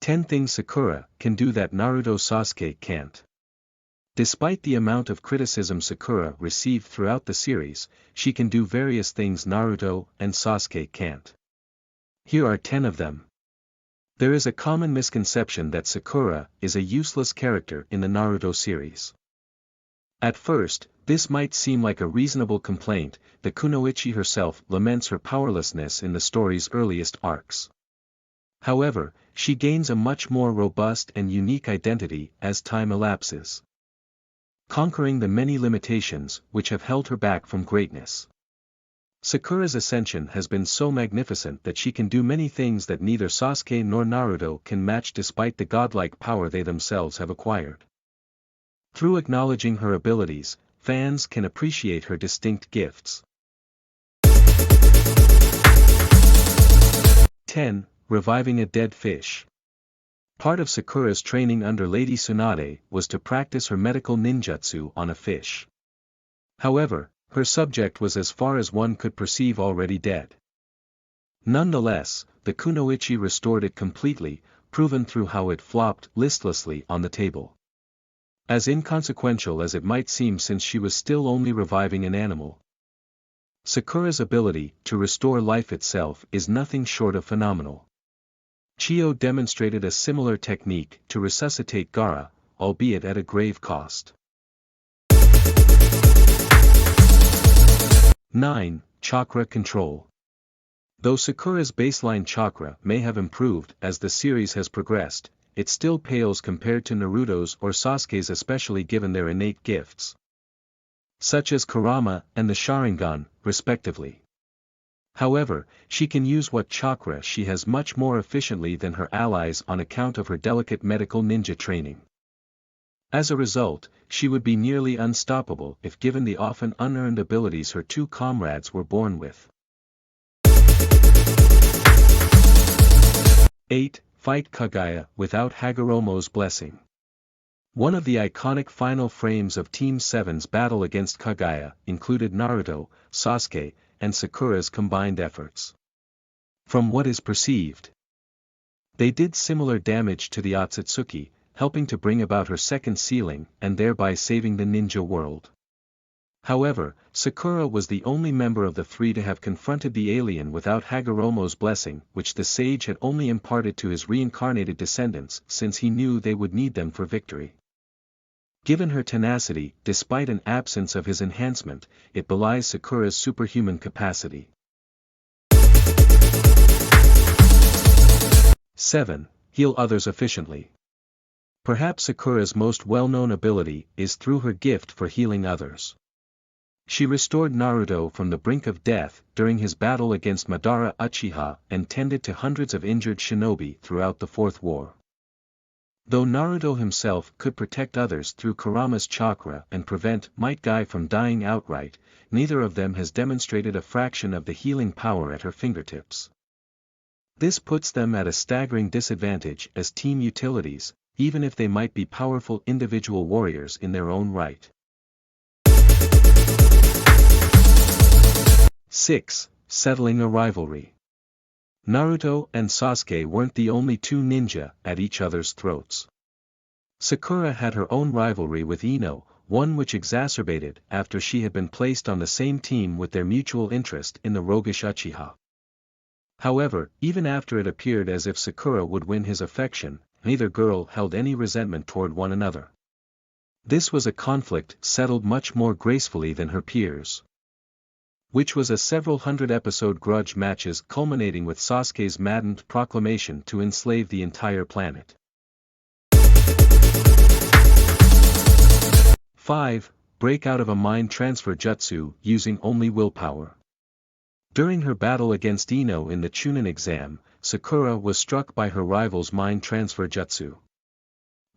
10 things Sakura can do that Naruto Sasuke can't. Despite the amount of criticism Sakura received throughout the series, she can do various things Naruto and Sasuke can't. Here are 10 of them. There is a common misconception that Sakura is a useless character in the Naruto series. At first, this might seem like a reasonable complaint. The Kunoichi herself laments her powerlessness in the story's earliest arcs. However, she gains a much more robust and unique identity as time elapses, conquering the many limitations which have held her back from greatness. Sakura's ascension has been so magnificent that she can do many things that neither Sasuke nor Naruto can match despite the godlike power they themselves have acquired. Through acknowledging her abilities, fans can appreciate her distinct gifts. 10. Reviving a dead fish. Part of Sakura's training under Lady Tsunade was to practice her medical ninjutsu on a fish. However, her subject was as far as one could perceive already dead. Nonetheless, the Kunoichi restored it completely, proven through how it flopped listlessly on the table. As inconsequential as it might seem since she was still only reviving an animal, Sakura's ability to restore life itself is nothing short of phenomenal. Chio demonstrated a similar technique to resuscitate Gaara, albeit at a grave cost. 9. Chakra control. Though Sakura's baseline chakra may have improved as the series has progressed, it still pales compared to Naruto's or Sasuke's, especially given their innate gifts, such as Kurama and the Sharingan, respectively. However, she can use what chakra she has much more efficiently than her allies on account of her delicate medical ninja training. As a result, she would be nearly unstoppable if given the often unearned abilities her two comrades were born with. 8. Fight Kaguya without Hagoromo's blessing. One of the iconic final frames of Team 7's battle against Kaguya included Naruto, Sasuke, and Sakura's combined efforts. From what is perceived, they did similar damage to the Otsutsuki, helping to bring about her second sealing and thereby saving the ninja world. However, Sakura was the only member of the three to have confronted the alien without Hagoromo's blessing, which the sage had only imparted to his reincarnated descendants since he knew they would need them for victory. Given her tenacity, despite an absence of his enhancement, it belies Sakura's superhuman capacity. 7. Heal others efficiently. Perhaps Sakura's most well-known ability is through her gift for healing others. She restored Naruto from the brink of death during his battle against Madara Uchiha and tended to hundreds of injured shinobi throughout the Fourth War. Though Naruto himself could protect others through Kurama's chakra and prevent Might Guy from dying outright, neither of them has demonstrated a fraction of the healing power at her fingertips. This puts them at a staggering disadvantage as team utilities, even if they might be powerful individual warriors in their own right. 6. Settling a rivalry. Naruto and Sasuke weren't the only two ninja at each other's throats. Sakura had her own rivalry with Ino, one which exacerbated after she had been placed on the same team with their mutual interest in the roguish Uchiha. However, even after it appeared as if Sakura would win his affection, neither girl held any resentment toward one another. This was a conflict settled much more gracefully than her peers, which was a several hundred episode grudge matches culminating with Sasuke's maddened proclamation to enslave the entire planet. 5. Break out of a mind transfer jutsu using only willpower. During her battle against Ino in the Chunin exam, Sakura was struck by her rival's mind transfer jutsu.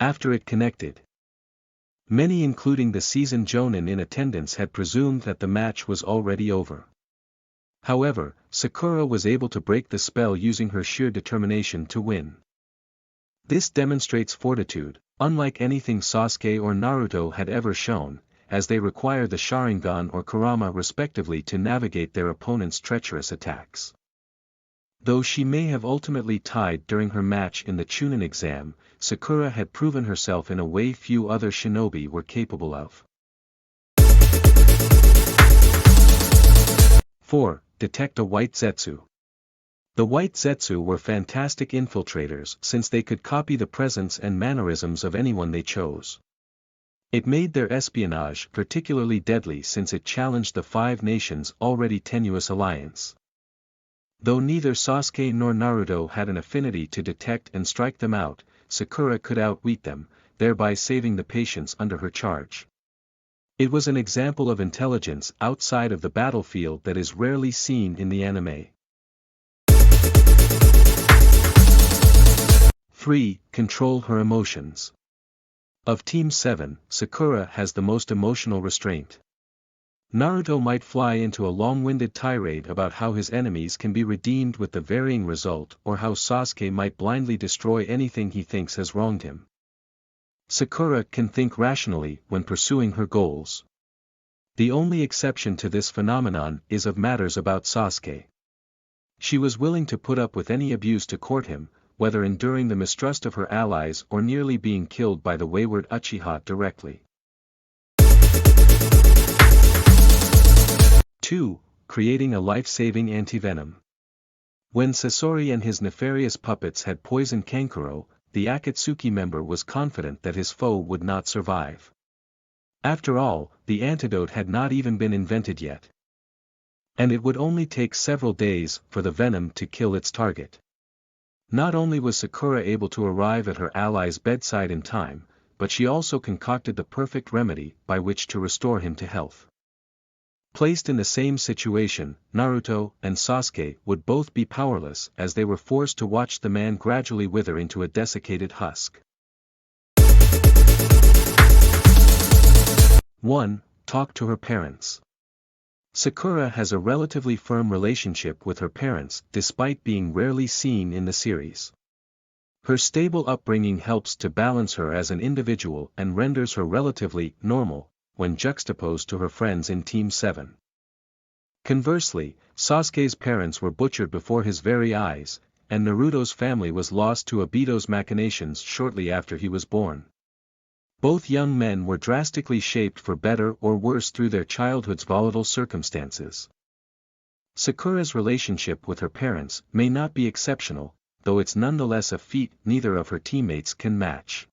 After it connected, many including the seasoned jonin in attendance had presumed that the match was already over. However, Sakura was able to break the spell using her sheer determination to win. This demonstrates fortitude, unlike anything Sasuke or Naruto had ever shown, as they require the Sharingan or Kurama respectively to navigate their opponent's treacherous attacks. Though she may have ultimately tied during her match in the Chunin exam, Sakura had proven herself in a way few other shinobi were capable of. 4. Detect a white Zetsu. The white Zetsu were fantastic infiltrators since they could copy the presence and mannerisms of anyone they chose. It made their espionage particularly deadly since it challenged the Five Nations' already tenuous alliance. Though neither Sasuke nor Naruto had an affinity to detect and strike them out, Sakura could outwit them, thereby saving the patients under her charge. It was an example of intelligence outside of the battlefield that is rarely seen in the anime. 3. Control her emotions. Of Team 7, Sakura has the most emotional restraint. Naruto might fly into a long-winded tirade about how his enemies can be redeemed with the varying result or how Sasuke might blindly destroy anything he thinks has wronged him. Sakura can think rationally when pursuing her goals. The only exception to this phenomenon is of matters about Sasuke. She was willing to put up with any abuse to court him, whether enduring the mistrust of her allies or nearly being killed by the wayward Uchiha directly. 2. Creating a life-saving antivenom. When Sasori and his nefarious puppets had poisoned Kankuro, the Akatsuki member was confident that his foe would not survive. After all, the antidote had not even been invented yet. And it would only take several days for the venom to kill its target. Not only was Sakura able to arrive at her ally's bedside in time, but she also concocted the perfect remedy by which to restore him to health. Placed in the same situation, Naruto and Sasuke would both be powerless as they were forced to watch the man gradually wither into a desiccated husk. 1. Talk to her parents. Sakura has a relatively firm relationship with her parents despite being rarely seen in the series. Her stable upbringing helps to balance her as an individual and renders her relatively normal, when juxtaposed to her friends in Team 7. Conversely, Sasuke's parents were butchered before his very eyes, and Naruto's family was lost to Obito's machinations shortly after he was born. Both young men were drastically shaped for better or worse through their childhood's volatile circumstances. Sakura's relationship with her parents may not be exceptional, though it's nonetheless a feat neither of her teammates can match.